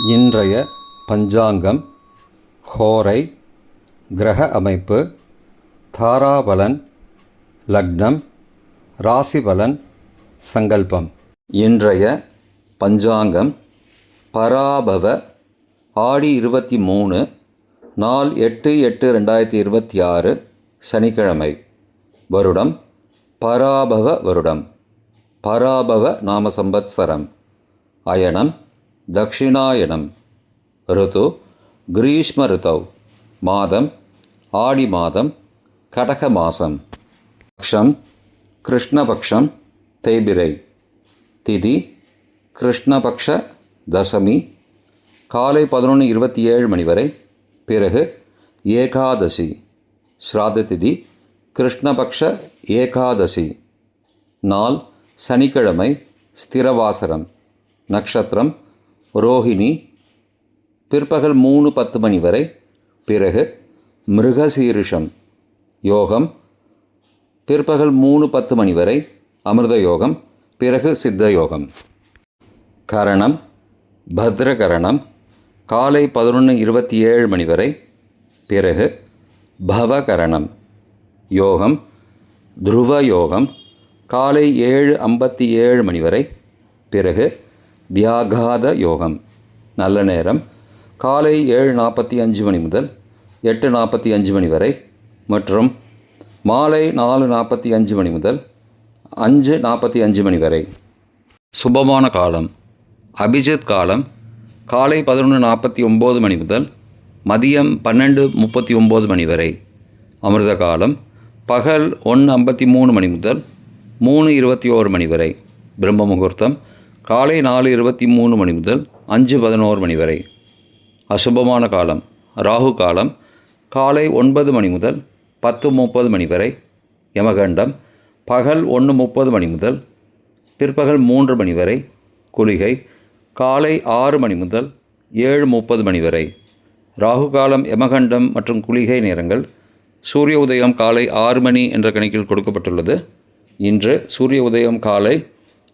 இன்றைய பஞ்சாங்கம், ஹோரை, கிரக அமைப்பு, தாராபலன், லக்னம், ராசிபலன், சங்கல்பம். இன்றைய பஞ்சாங்கம் பராபவ ஆடி 23 நாள் 8/8/2026 சனிக்கிழமை. வருடம் பராபவ வருடம். பராபவ நாம சம்பத்சரம். அயனம் தக்ஷிணாயனம். ருது கிரீஷ்ம ருதவ். மாதம் ஆடி மாதம், கடக மாதம். பக்ஷம் கிருஷ்ணபக்ஷம், தேய்பிரை. திதி கிருஷ்ணபக்ஷ தசமி, காலை 11:27 மணி வரை. பிறகு ஏகாதசி. ஸ்ராத்த திதி கிருஷ்ணபக்ஷ ஏகாதசி. நாள் சனிக்கிழமை, ஸ்திரவாசரம். நட்சத்திரம் ரோஹிணி, பிற்பகல் 3:10 மணி வரை. பிறகு மிருகசீரிஷம். யோகம் பிற்பகல் 3:10 மணி வரை, அமிர்த யோகம். பிறகு சித்த யோகம். கரணம் பத்ரகரணம், காலை 11:27 மணி வரை. பிறகு பவகரணம். யோகம் துருவ யோகம், காலை 7:57 மணி வரை. பிறகு வியாகாத யோகம். நல்ல நேரம் காலை 7:45 மணி முதல் 8:45 மணி வரை மற்றும் மாலை 4:45 மணி முதல் 5:45 மணி வரை. சுபமான காலம் அபிஜித் காலம் காலை 11:49 மணி முதல் மதியம் 12:39 மணி வரை. அமிர்த காலம் பகல் 1:53 மணி முதல் 3:21 மணி வரை. பிரம்ம முகூர்த்தம் காலை 4:23 மணி முதல் 5:11 மணி வரை. அசுபமான காலம் ராகு காலம் காலை 9 மணி முதல் 10:30 மணி வரை. யமகண்டம் பகல் 1:30 மணி முதல் பிற்பகல் 3 மணி வரை. குளிகை காலை 6 மணி முதல் 7:30 மணி வரை. ராகு காலம், யமகண்டம் மற்றும் குளிகை நேரங்கள். சூரிய உதயம் காலை 6 மணி என்ற கணக்கில் கொடுக்கப்பட்டுள்ளது. இன்று சூரிய உதயம் காலை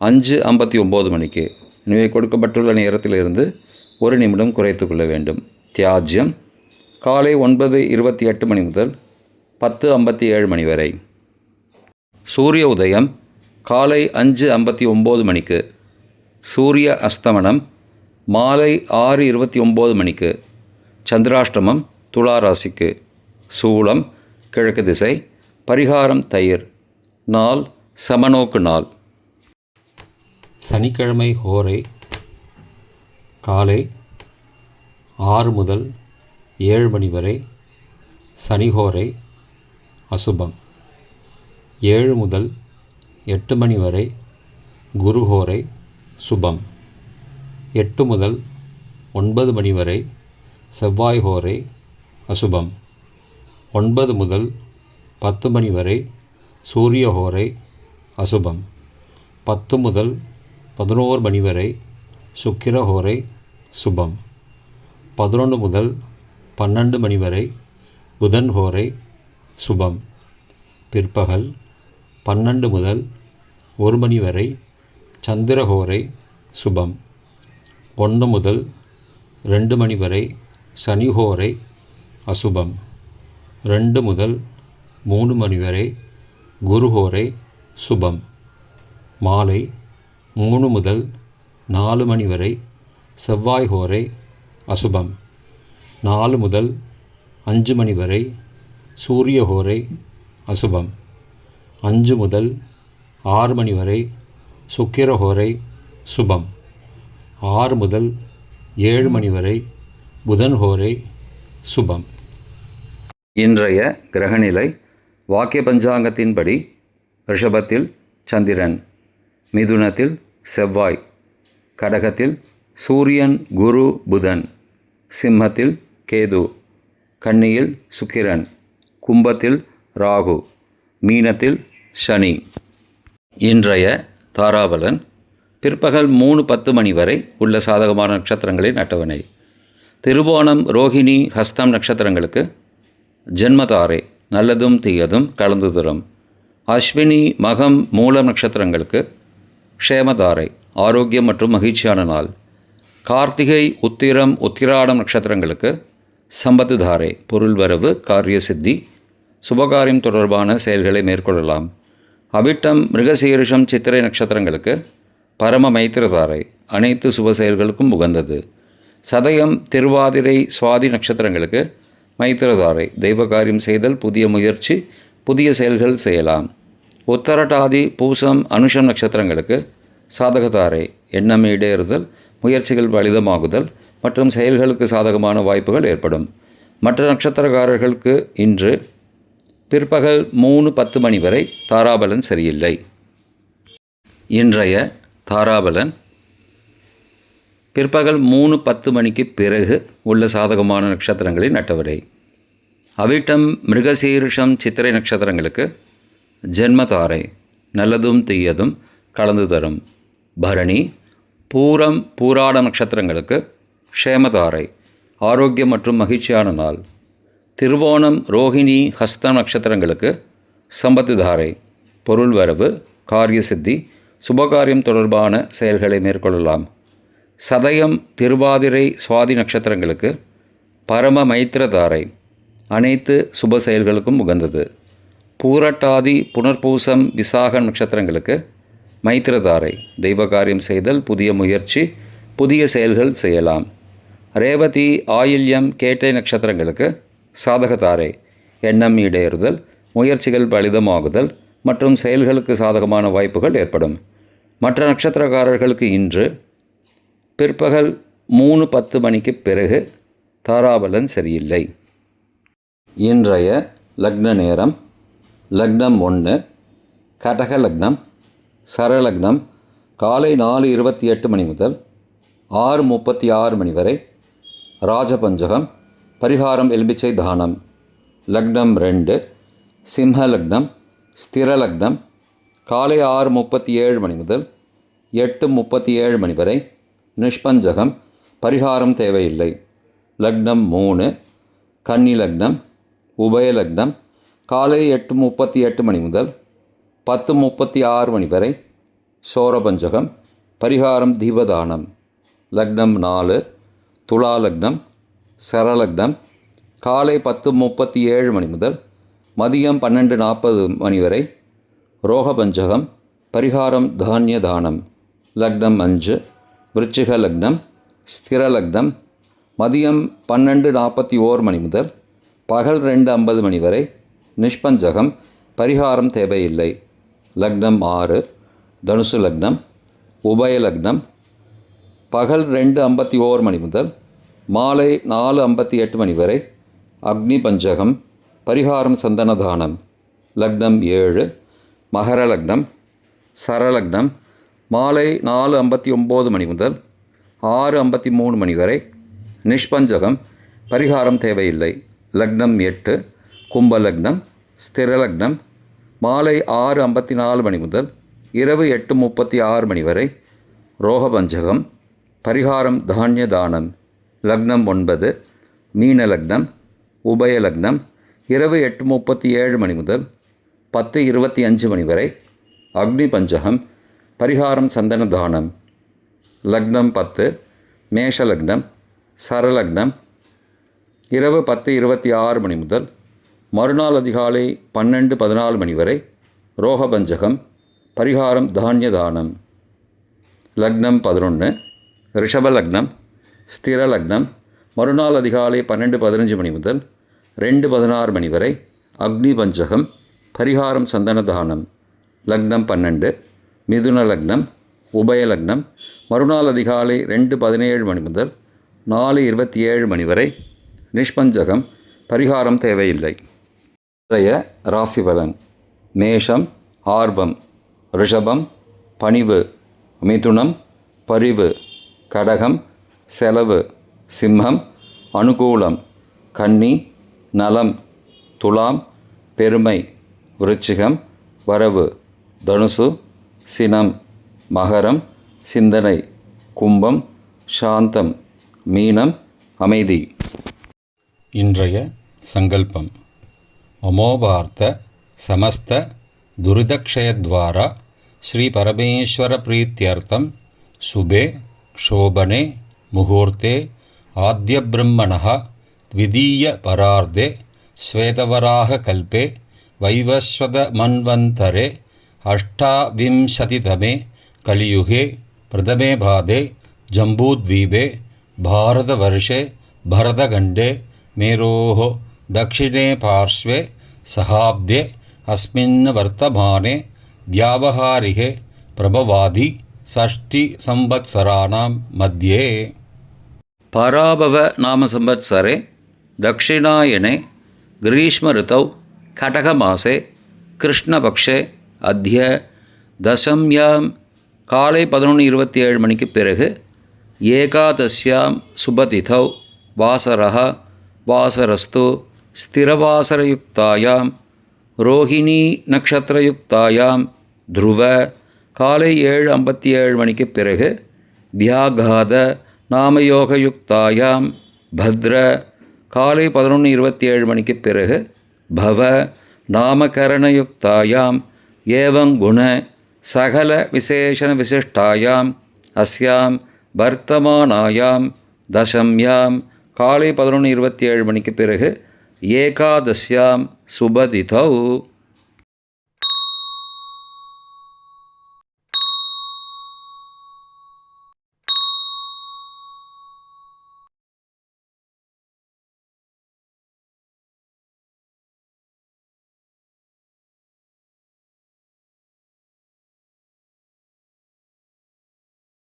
5:59 மணிக்கு. எனவே கொடுக்கப்பட்டுள்ள நேரத்திலிருந்து 1 நிமிடம் குறைத்து கொள்ள வேண்டும். தியாஜ்யம் காலை 9:28 மணி முதல் 10:57 மணி வரை. சூரிய உதயம் காலை 5:59 மணிக்கு. சூரிய அஸ்தமனம் மாலை 6:29 மணிக்கு. சந்திராஷ்டமம் துலா ராசிக்கு. சூலம் கிழக்கு திசை. பரிகாரம் தயிர். நாள் சமநோக்கு நாள். சனிக்கிழமை ஹோரை காலை 6 முதல் 7 மணி வரை. சனிஹோரை அசுபம். 7 முதல் 8 மணி வரை குருஹோரை சுபம். 8 முதல் 9 மணி வரை செவ்வாய் ஹோரை அசுபம். 9 முதல் 10 மணி வரை சூரிய ஹோரை அசுபம். 10 முதல் 11 மணி வரை சுக்கிர ஹோரை சுபம். 11 முதல் 12 மணி வரை புதன் ஹோரை சுபம். பிற்பகல் 12 முதல் 1 மணி வரை சந்திர ஹோரை சுபம். 1 முதல் 2 மணி வரை சனி ஹோரை அசுபம். 2 முதல் 3 மணி வரை குரு ஹோரை சுபம். மாலை 3 முதல் 4 மணி வரை செவ்வாய் ஹோரை அசுபம். 4 முதல் 5 மணி வரை சூரிய ஹோரை அசுபம். 5 முதல் 6 மணி வரை சுக்கிர ஹோரை சுபம். 6 முதல் 7 மணி வரை புதன் ஹோரை சுபம். இன்றைய கிரகநிலை வாக்கிய பஞ்சாங்கத்தின்படி ரிஷபத்தில் சந்திரன், மிதுனத்தில் செவ்வாய், கடகத்தில் சூரியன், குரு, புதன், சிம்மத்தில் கேது, கன்னியில் சுக்கிரன், கும்பத்தில் ராகு, மீனத்தில் சனி. இன்றைய தாராபலன் பிற்பகல் 3:10 மணி வரை உள்ள சாதகமான நட்சத்திரங்களின் அட்டவணை. திருவோணம், ரோஹிணி, ஹஸ்தம் நட்சத்திரங்களுக்கு ஜென்மதாரை நல்லதும் தீயதும் கலந்து தரும். அஸ்வினி, மகம், மூலம் நட்சத்திரங்களுக்கு க்ஷேமதாரை ஆரோக்கியம் மற்றும் மகிழ்ச்சியான நாள். கார்த்திகை, உத்திரம், உத்திராடம் நட்சத்திரங்களுக்கு சம்பத்து தாரை, பொருள் வரவு, காரிய சித்தி, சுபகாரியம் தொடர்பான செயல்களை மேற்கொள்ளலாம். அவிட்டம், மிருகசீரிஷம், சித்திரை நட்சத்திரங்களுக்கு பரம மைத்திரதாரை, அனைத்து சுப செயல்களுக்கும் உகந்தது. சதயம், திருவாதிரை, சுவாதி நட்சத்திரங்களுக்கு மைத்திரதாரை, தெய்வ காரியம் செய்தல், புதிய முயற்சி, புதிய செயல்கள் செய்யலாம். உத்தரட்டாதி, பூசம், அனுஷம் நட்சத்திரங்களுக்கு சாதகதாரை, எண்ணம் ஈடேறுதல், முயற்சிகள் பலிதமாகுதல் மற்றும் செயல்களுக்கு சாதகமான வாய்ப்புகள் ஏற்படும். மற்ற நட்சத்திரக்காரர்களுக்கு இன்று பிற்பகல் 3:10 மணி வரை தாராபலன் சரியில்லை. இன்றைய தாராபலன் பிற்பகல் 3:10 மணிக்கு பிறகு உள்ள சாதகமான நட்சத்திரங்களின் அட்டவணை. அவிட்டம், மிருகசீரிஷம், சித்திரை நட்சத்திரங்களுக்கு ஜென்மதாரை, நல்லதும் தீயதும் கலந்து தரும். பரணி, பூரம், பூராட நட்சத்திரங்களுக்கு க்ஷேமதாரை, ஆரோக்கியம் மற்றும் மகிழ்ச்சியான நாள். திருவோணம், ரோஹிணி, ஹஸ்தம் நட்சத்திரங்களுக்கு சம்பத்து தாரை, பொருள் வரவு, காரிய சித்தி, சுபகாரியம் தொடர்பான செயல்களை மேற்கொள்ளலாம். சதயம், திருவாதிரை, சுவாதி நட்சத்திரங்களுக்கு பரம மைத்திரதாரை, அனைத்து சுப செயல்களுக்கும் உகந்தது. பூரட்டாதி, புனர்பூசம், விசாக நட்சத்திரங்களுக்கு மைத்திரதாரை, தெய்வ காரியம் செய்தல், புதிய முயற்சி, புதிய செயல்கள் செய்யலாம். ரேவதி, ஆயில்யம், கேட்டை நட்சத்திரங்களுக்கு சாதகதாரை, எண்ணம் ஈடேறுதல், முயற்சிகள் பலிதமாகுதல் மற்றும் செயல்களுக்கு சாதகமான வாய்ப்புகள் ஏற்படும். மற்ற நட்சத்திரக்காரர்களுக்கு இன்று பிற்பகல் 3:10 மணிக்கு பிறகு தாராபலன் சரியில்லை. இன்றைய லக்ன நேரம். லக்னம் 1, கடக லக்னம், சரலக்னம் காலை 4:28 மணி முதல் 6:36 மணி வரை, ராஜபஞ்சகம், பரிகாரம் எலும்பிச்சை தானம். லக்னம் 2, சிம்ம லக்னம், ஸ்திர லக்னம் காலை 6:37 மணி முதல் 8:37 மணி வரை, நிஷ்பஞ்சகம், பரிகாரம் தேவையில்லை. லக்னம் 3, கன்னி லக்னம், உபய லக்னம் காலை 8:38 மணி முதல் 10:36 மணி வரை, சோரபஞ்சகம், பரிகாரம் தீபதானம். லக்னம் 4, துலா லக்னம், சரலக்னம் காலை 10:37 மணி முதல் மதியம் 12:40 மணி வரை, ரோகபஞ்சகம், பரிகாரம் தானிய தானம். லக்னம் 5, விருச்சிக லக்னம், ஸ்திர லக்னம் மதியம் 12:41 மணி முதல் பகல் 2:50 மணி வரை, நிஷ்பஞ்சகம், பரிகாரம் தேவையில்லை. லக்னம் 6, தனுசு லக்னம், உபய லக்னம் பகல் 2:51 மணி முதல் மாலை 4:58 மணி வரை, அக்னி பஞ்சகம், பரிகாரம் சந்தனதானம். லக்னம் 7, மகர லக்னம், சரலக்னம் மாலை 4:59 மணி முதல் 6:53 மணி வரை, நிஷ்பஞ்சகம், பரிகாரம் தேவையில்லை. லக்னம் 8, கும்பலக்னம், ஸ்திரலக்னம் மாலை 6:54 மணி முதல் இரவு 8:36 மணி வரை, ரோகபஞ்சகம், பரிகாரம் தானிய தானம். லக்னம் 9, மீன லக்னம், உபய லக்னம் இரவு 8:37 மணி முதல் 10:25 மணி வரை, அக்னி பஞ்சகம், பரிகாரம் சந்தன தானம். லக்னம் 10, மேஷ லக்னம், சரலக்னம் இரவு 10:26 மணி முதல் மறுநாள் அதிகாலை 12:14 மணி வரை, ரோகபஞ்சகம், பரிகாரம் தானிய தானம். லக்னம் 11, ரிஷப லக்னம், ஸ்திர லக்னம் மறுநாள் அதிகாலை 12:15 மணி முதல் 2:16 மணி வரை, அக்னி பஞ்சகம், பரிகாரம் சந்தன தானம். லக்னம் 12, மிதுன லக்னம், உபய லக்னம் மறுநாள் அதிகாலை 2:17 மணி முதல் 4:27 மணி வரை, நிஷ்பஞ்சகம், பரிகாரம் தேவையில்லை. இன்றைய ராசிபலன். மேஷம், ஆர்வம், ரிஷபம், பணிவு, மிதுனம், பரிவு, கடகம், செலவு, சிம்மம், அனுகூலம், கன்னி, நலம், துலாம், பெருமை, விருச்சிகம், வரவு, தனுசு, சினம், மகரம், சிந்தனை, கும்பம், சாந்தம், மீனம், அமைதி. இன்றைய சங்கல்பம். மமோபார்த்த சமஸ்த துரிதக்ஷயத்வாரா ஸ்ரீ பரமேஸ்வர பிரீத்தியர்த்தம் சுபே க்ஷோபனே முகூர்த்தே ஆத்யபிரம்மணः द्वितीयपरार्धे श्वेतवराहकल्पे वैवस्वतमन्वन्तरे अष्टाविंशतितमे कलियुगे प्रथमे पादे जम्बूद्वीपे भारतवर्षे भरतखण्डे मेरोः दक्षिणे पार्श्वे सहाब्दे अस्मिन् वर्तमाने व्यावहारिके प्रभवादि षष्टिसंवत्सराणां मध्ये पराभव नाम संवत्सरे दक्षिणायने ग्रीष्मऋतौ कटकमासे कृष्णपक्षे अद्य दशम्यां काले 11:27 मणिக்கு பிறகு ஏகாதசியாं சுபதிதौ வாசரः வாசரஸ்து ஸ்திரவாசரயுக்தாயாं ரோஹிணி நக்ஷத்திரயுக்தாயாं ध्रुव காலை 7:57 மணிக்கு பிறகு வியாகாத நாமயோகயுக்தாயாं பத்ர காலை 11:27 மணிக்கு பிறகு பவ நாமகரணயுக்தாயாம் ஏவங்குண சகல விசேஷண விசிஷ்டாயாம் அஸ்யாம் வர்த்தமானாயாம் தசம்யாம் காலை 11:27 மணிக்கு பிறகு ஏகாதசியாம் சுபதிதௌ